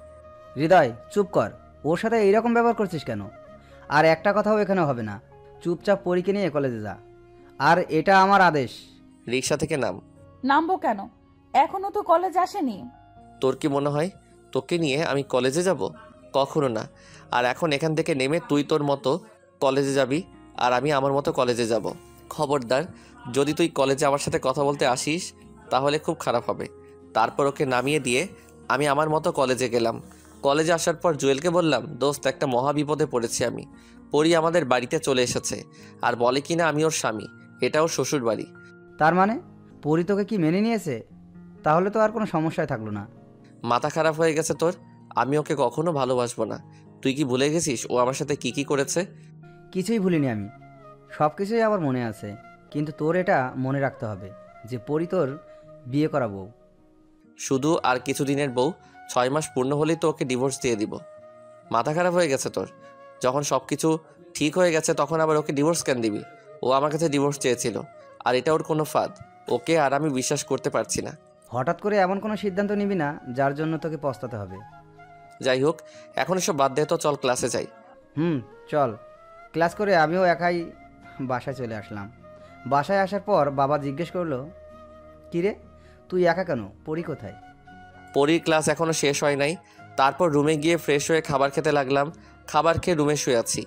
হৃদয় চুপ কর, ওর সাথে এইরকম ব্যবহার করছিস কেন? আর একটা কথাও এখানে হবে না, চুপচাপ পরীকে নিয়ে কলেজে যা, আর এটা আমার আদেশ। রিক্সা থেকে নাম। নামবো কেন? এখনো তো কলেজ আসেনি। তোর কি মনে হয় তোকে নিয়ে আমি কলেজে যাব? কখনো না। আর এখন এখান থেকে নেমে তুই তোর মতো কলেজে যাবি, আর আমি আমার মতো কলেজে যাব। খবরদার, যদি তুই কলেজে আমার সাথে কথা বলতে আসিস তাহলে খুব খারাপ হবে। তারপর ওকে নামিয়ে দিয়ে আমি আমার মতো কলেজে গেলাম। কলেজে আসার পর জুয়েলকে বললাম, দোস্ত একটা মহা বিপদে পড়েছি আমি। পরি আমাদের বাড়িতে চলে এসেছে আর বলে কিনা আমি ওর স্বামী, এটা ওর শ্বশুর বাড়ি। তার মানে পরি তোকে কি মেনে নিয়েছে? তাহলে তো আর কোনো সমস্যায় থাকলো না। মাথা খারাপ হয়ে গেছে তোর? আমি ওকে কখনো ভালোবাসবো না। তুই কি ভুলে গেছিস ও আমার সাথে কি করেছে? কিছুই ভুলিনি আমি, সব কিছুই আবার মনে আছে। কিন্তু তোর এটা মনে রাখতে হবে যে পরি তোর বিয়ে করা বউ। শুধু আর কিছুদিনের বউ, 6 মাস পূর্ণ হলেই তো ওকে ডিভোর্স দিয়ে দিব। মাথা খারাপ হয়ে গেছে তোর? যখন সব কিছু ঠিক হয়ে গেছে তখন আবার ওকে ডিভোর্স কেন দিবি? ও আমার কাছে ডিভোর্স চেয়েছিল, আর এটা ওর কোনো ফাঁদ। ওকে আর আমি বিশ্বাস করতে পারছি না। হঠাৎ করে এমন কোনো সিদ্ধান্ত নিবি না যার জন্য তোকে পস্তাতে হবে। যাই হোক, এখন এসব বাদ দে তো, চল ক্লাসে যাই। চল। ক্লাস করে আমিও একাই বাসায় চলে আসলাম। বাসায় আসার পর বাবা জিজ্ঞেস করলো, কিরে তুই একা কেন, পরি কোথায়? পরীর ক্লাস এখনও শেষ হয় নাই। তারপর রুমে গিয়ে ফ্রেশ হয়ে খাবার খেতে লাগলাম। খাবার খেয়ে রুমে শুয়ে আছি।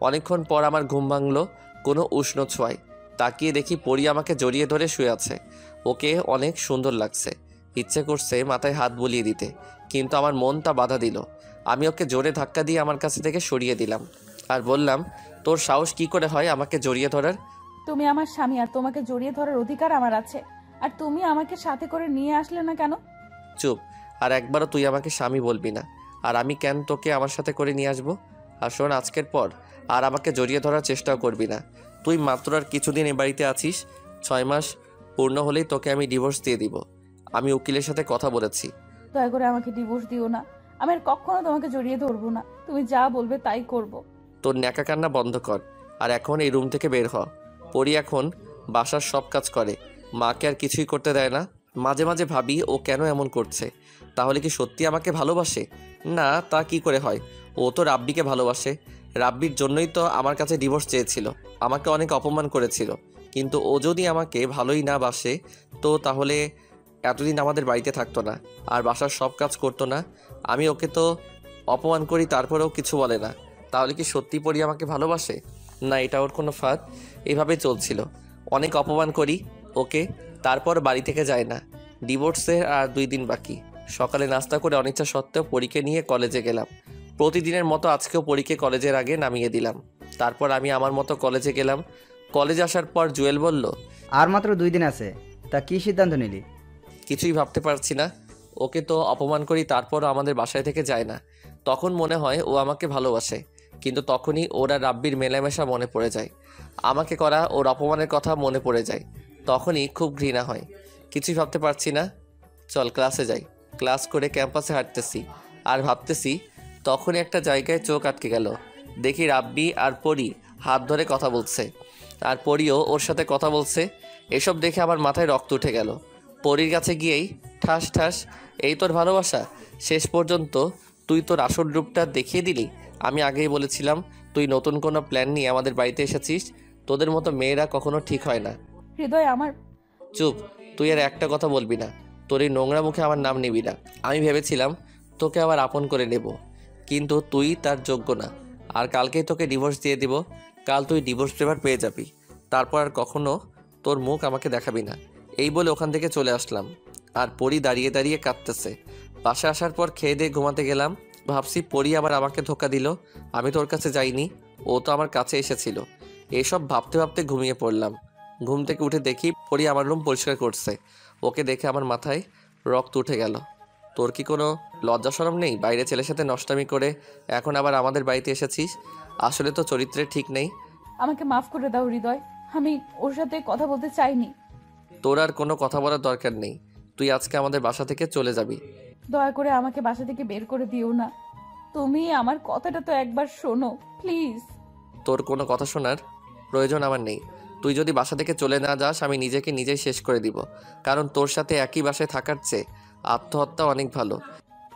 অনেকক্ষণ পর আমার ঘুম ভাঙলো কোনো উষ্ণ ছোঁয়ায়। তাকিয়ে দেখি পরি আমাকে জড়িয়ে ধরে শুয়ে আছে। ওকে অনেক সুন্দর লাগছে। ইচ্ছে করছে মাথায় হাত বুলিয়ে দিতে, কিন্তু আমার মন তা বাধা দিল। আমি ওকে জোরে ধাক্কা দিয়ে আমার কাছে থেকে সরিয়ে দিলাম। আর বললাম, তোর সাহস কি করে হয় আমাকে জড়িয়ে ধরার? তুমি আমার স্বামী আর তোমাকে জড়িয়ে ধরার অধিকার আমার আছে। আর তুমি আমাকে সাথে করে নিয়ে আসলে না কেন? চুপ। আর একবারও তুই আমাকে স্বামী বলবি না। আর আমি কেন তোকে আমার সাথে করে নিয়ে আসবো? আর শোন, আজকের পর আর আমাকে জড়িয়ে ধরার চেষ্টাও করবি না। তুই মাত্র আর কিছুদিন এ বাড়িতে আছিস। 6 মাস পূর্ণ হলেই তোকে আমি ডিভোর্স দিয়ে দিব। আমি উকিলের সাথে কথা বলেছি। দয়া করে আমাকে ডিভোর্স দিও না। আমি আর কখনো তোমাকে জড়িয়ে ধরবো না। তুমি যা বলবে তাই করব। তোর ন্যাকা কান্না বন্ধ কর। আর এখন এই রুম থেকে বের হ। পরি এখন বাসার সব কাজ করে, মাকে আর কিছুই করতে দেয় না। মাঝে মাঝে ভাবি ও কেন এমন করছে। তাহলে কি সত্যি আমাকে ভালোবাসে? না, তা কি করে হয়? ও তো রাব্বিকে ভালোবাসে। রাব্বির জন্যই তো আমার কাছে ডিভোর্স চেয়েছিল, আমাকে অনেক অপমান করেছিল। কিন্তু ও যদি আমাকে ভালোই না বাসে, তো তাহলে এতদিন আমাদের বাড়িতে থাকতো না, আর বাসার সব কাজ করতো না। আমি ওকে তো অপমান করি, তারপরেও কিছু বলে না। তাহলে কি সত্যি পরি আমাকে ভালোবাসে? না, এটা ওর কোনো ফাঁদ। এভাবে চলছিল। অনেক অপমান করি ওকে, তারপর বাড়ি থেকে যায় না। ডিভোর্সের আর 2 দিন বাকি। সকালে নাস্তা করে অনিচ্ছা সত্ত্বেও পরীকে নিয়ে কলেজে গেলাম। প্রতিদিনের মতো আজকেও পরীকে কলেজের আগে নামিয়ে দিলাম। তারপর আমি আমার মতো কলেজে গেলাম। কলেজে আসার পর জুয়েল বলল, আর মাত্র 2 দিন আছে, তা কি সিদ্ধান্ত নিলি? কিছুই ভাবতে পারছি না। ওকে তো অপমান করি, তারপরও আমাদের বাসায় থেকে যায় না। তখন মনে হয় ও আমাকে ভালোবাসে, কিন্তু তখনই ওরা রাব্বির মেলামেশা মনে পড়ে যায়। আমাকে করা ওর অপমানের কথা মনে পড়ে যায়। তখনই খুব ঘৃণা হয়। কিছুই ভাবতে পারছি না। চল ক্লাসে যাই। ক্লাস করে ক্যাম্পাসে হাঁটতেছি আর ভাবতেছি, তখনই একটা জায়গায় চোখ আটকে গেল। দেখি রাব্বি আর পরি হাত ধরে কথা বলছে, আর পরিও ওর সাথে কথা বলছে। এসব দেখে আমার মাথায় রক্ত উঠে গেল। পরির কাছে গিয়েই ঠাস ঠাস, এই তোর ভালোবাসা? শেষ পর্যন্ত তুই তোর আসল রূপটা দেখিয়ে দিলি। আমি আগেই বলেছিলাম তুই নতুন কোনো প্ল্যান নিয়ে আমাদের বাড়িতে এসেছিস। তোদের মতো মেয়েরা কখনো ঠিক হয় না। হৃদয় আমার। চুপ। তুই আর একটা কথা বলবি না। তোর এই নোংরা মুখে আমার নাম নিবি না। আমি ভেবেছিলাম তোকে আবার আপন করে নেব, কিন্তু তুই তার যোগ্য না। আর কালকেই তোকে ডিভোর্স দিয়ে দিব। কাল তুই ডিভোর্স পেপার পেয়ে যাবি। তারপর আর কখনো তোর মুখ আমাকে দেখাবি না। এই বলে ওখান থেকে চলে আসলাম। আর পরি দাঁড়িয়ে দাঁড়িয়ে কাঁদতেছে। বাসায় আসার পর খেয়ে দিয়ে ঘুমাতে গেলাম। ভাবছি পরি আবার আমাকে ধোকা দিল। আমি তোর কাছে যাইনি, ও তো আমার কাছে এসেছিল। এসব ভাবতে ভাবতে ঘুমিয়ে পড়লাম। ঘুম থেকে উঠে দেখি পরি আমার রুম পরিষ্কার করছে। ওকে দেখে আমার মাথায় রক্ত উঠে গেল। তোর কি কোনো লজ্জা শরম নেই? বাইরে ছেলের সাথে নষ্টামি করে এখন আবার আমাদের বাড়িতে এসেছিস। আসলে তো চরিত্রে ঠিক নেই। আমাকে মাফ করে দাও হৃদয়। আমি ওর সাথে কথা বলতে চাইনি। তোর আর কোনো কথা বলার দরকার নেই। তুই আজকে আমাদের বাসা থেকে চলে যাবি। দয়া করে আমাকে বাসা থেকে বের করে দিও না। তুমি আমার কথাটা তো একবার শোনো প্লিজ। তোর কোনো কথা শোনার প্রয়োজন আমার নেই। তুই যদি বাসা থেকে চলে না যাস, আমি নিজেকে নিজেই শেষ করে দিব। কারণ তোর সাথে একই বাসায় থাকার চেয়ে আত্মহত্যা অনেক ভালো।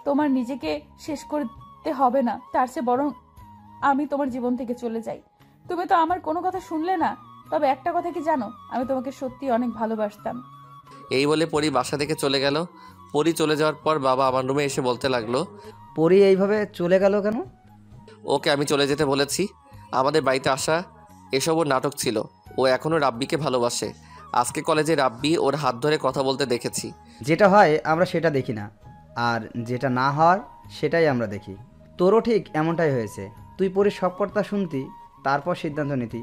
তোমার নিজেকে শেষ করতে হবে না, তার চেয়ে বরং আমি তোমার জীবন থেকে চলে যাই। তুমি তো আমার কোনো কথা শুনলে না। তবে একটা কথা কি জানো, আমি তোমাকে সত্যি অনেক ভালোবাসতাম। এই বলে পরি বাসা থেকে চলে গেল। পরি চলে যাওয়ার পর বাবা আমার রুমে এসে বলতে লাগলো, পরি এইভাবে চলে গেল কেন? ওকে আমি চলে যেতে বলেছি। আমাদের বাড়িতে আসা এসবও নাটক ছিল। ও এখনও রাব্বিকে ভালোবাসে। আজকে কলেজে রাব্বি ওর হাত ধরে কথা বলতে দেখেছি। যেটা হয় আমরা সেটা দেখি না, আর যেটা না হওয়ার সেটাই আমরা দেখি। তোরও ঠিক এমনটাই হয়েছে। তুই পরির সব কথা শুনতি, তারপর সিদ্ধান্ত নিতি,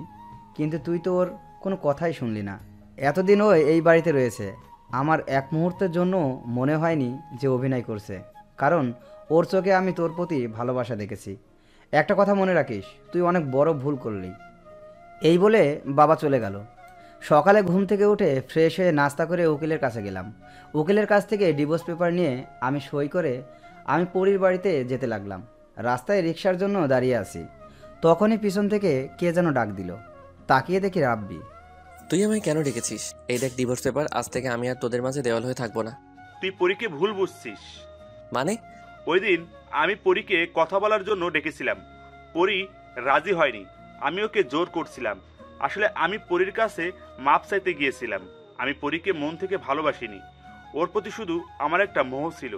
কিন্তু তুই তো ওর কোনো কথাই শুনলি না। এতদিন ও এই বাড়িতে রয়েছে, আমার এক মুহূর্তের জন্য মনে হয়নি যে অভিনয় করছে, কারণ ওর চোখে আমি তোর প্রতি ভালোবাসা দেখেছি। একটা কথা মনে রাখিস, তুই অনেক বড় ভুল করলি। এই বলে বাবা চলে গেল। সকালে ঘুম থেকে উঠে ফ্রেশ হয়ে নাস্তা করে উকিলের কাছে গেলাম। উকিলের কাছ থেকে ডিভোর্স পেপার নিয়ে আমি সই করে আমি পরির বাড়িতে যেতে লাগলাম। রাস্তায় রিক্সার জন্য দাঁড়িয়ে আছি, তখনই পিছন থেকে কে যেন ডাক দিল। তাকিয়ে দেখি রাব্বি। তুই আমায় কেন ডেকেছিস? এই দেখ ডিভোর্স পেপার, আজ থেকে আমি আর তোদের মাঝে দেওয়াল হয়ে থাকবো না। তুই পরীকে ভুল বুঝছিস। মানে? ওই দিন আমি পরীকে কথা বলার জন্য ডেকেছিলাম, পরী রাজি হয়নি। আমি ওকে জোর করছিলাম। আসলে আমি পরীর কাছে মাপ চাইতে গিয়েছিলাম। আমি পরীকে মন থেকে ভালোবাসিনি। ওর প্রতি শুধু আমার একটা মোহ ছিল।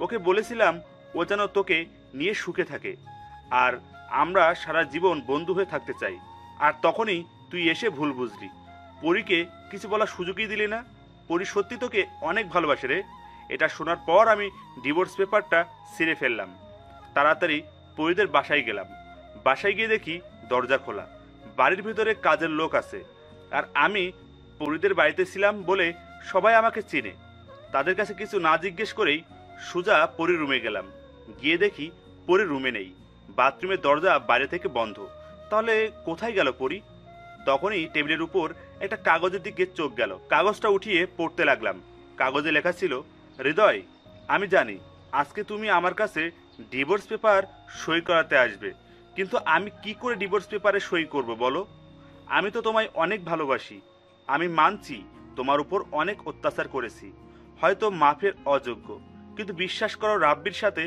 ওকে বলেছিলাম ও যেন তোকে নিয়ে সুখে থাকে, আর আমরা সারা জীবন বন্ধু হয়ে থাকতে চাই। আর তখনই তুই এসে ভুল বুঝলি। পরীকে কিছু বলার সুযোগই দিলি না। পরী সত্যি তোকে অনেক ভালোবাসে রে। এটা শোনার পর আমি ডিভোর্স পেপারটা ছিঁড়ে ফেললাম। তাড়াতাড়ি পরীদের বাসায় গেলাম। বাসায় গিয়ে দেখি দরজা খোলা। বাড়ির ভিতরে কাজের লোক আছে, আর আমি পরিদের বাড়িতে ছিলাম বলে সবাই আমাকে চিনে। তাদের কাছে কিছু না জিজ্ঞেস করেই সোজা পরির রুমে গেলাম। গিয়ে দেখি পরির রুমে নেই, বাথরুমের দরজা বাইরে থেকে বন্ধ। তাহলে কোথায় গেল পরি? তখনই টেবিলের উপর একটা কাগজের দিকে চোখ গেল। কাগজটা উঠিয়ে পড়তে লাগলাম। কাগজে লেখা ছিল, হৃদয়, আমি জানি আজকে তুমি আমার কাছে ডিভোর্স পেপার সই করাতে আসবে, কিন্তু আমি কি করে ডিভোর্স পেপারে সই করব বলো? আমি তো তোমায় অনেক ভালোবাসি। আমি মানছি তোমার উপর অনেক অত্যাচার করেছি, হয়তো মাফের অযোগ্য, কিন্তু বিশ্বাস করো রাব্বির সাথে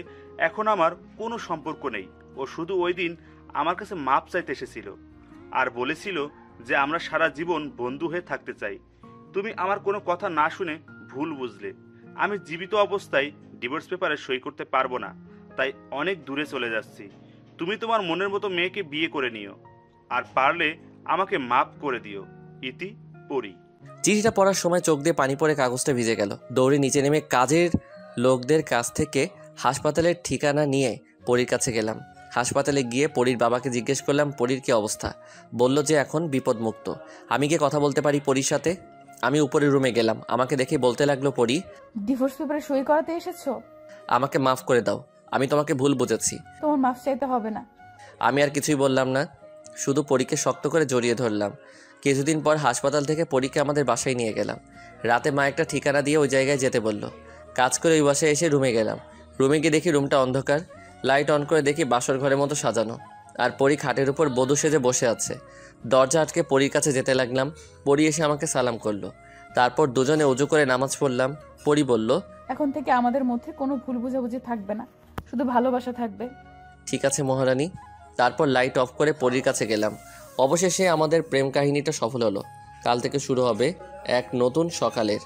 এখন আমার কোনো সম্পর্ক নেই। ও শুধু ওই দিন আমার কাছে মাপ চাইতে এসেছিল আর বলেছিল যে আমরা সারা জীবন বন্ধু হয়ে থাকতে চাই। তুমি আমার কোনো কথা না শুনে ভুল বুঝলে। আমি জীবিত অবস্থায় ডিভোর্স পেপারে সই করতে পারবো না, তাই অনেক দূরে চলে যাচ্ছি। তুমি তোমার মনের মতো মেয়েকে বিয়ে করে নিও, আর পারলে আমাকে মাফ করে দিও। ইতি, পরি। চিঠিটা পড়ার সময় চোখ দিয়ে পানি পড়ে কাগজটা ভিজে গেল। দৌড়ে নিচে নেমে কাজের লোকদের কাছ থেকে হাসপাতালের ঠিকানা নিয়ে পরীর কাছে গেলাম। হাসপাতালে গিয়ে পরীর বাবাকে জিজ্ঞেস করলাম পরীর কী অবস্থা। বলল যে এখন বিপদমুক্ত। আমি গিয়ে কথা বলতে পারি পরীর সাথে? আমি উপরের রুমে গেলাম। আমাকে দেখে বলতে লাগলো, পরী, ডিভোর্স পেপারে সই করাতে এসেছো? আমাকে মাফ করে দাও, আমি তোমাকে ভুল বুঝেছি। তোমার মাফ চাইতে হবে না। আমি আর কিছুই বললাম না, শুধু পরীকে শক্ত করে জড়িয়ে ধরলাম। কিছুদিন পর হাসপাতাল থেকে পরীকে আমাদের বাসায় নিয়ে গেলাম। রাতে মা একটা ঠিকানা দিয়ে ওই জায়গায় যেতে বলল। কাজ করে ওই বাসায় এসে রুমে গেলাম। রুমে গিয়ে দেখি রুমটা অন্ধকার। লাইট অন করে দেখি বাসর ঘরের মতো সাজানো, আর পরী খাটের উপর বধূ সেজে বসে আছে। দরজা আটকে পরীর কাছে যেতে লাগলাম। পরী এসে আমাকে সালাম করলো। তারপর দুজনে উজু করে নামাজ পড়লাম। পরী বলল, এখন থেকে আমাদের মধ্যে কোনো ভুল বোঝাবুঝি থাকবে না, শুধু ভালোবাসা থাকবে। ঠিক আছে মহারানী। তারপর লাইট অফ করে পরীর কাছে গেলাম। অবশেষে আমাদের প্রেম কাহিনীটা সফল হলো। কাল থেকে শুরু হবে এক নতুন সকালের।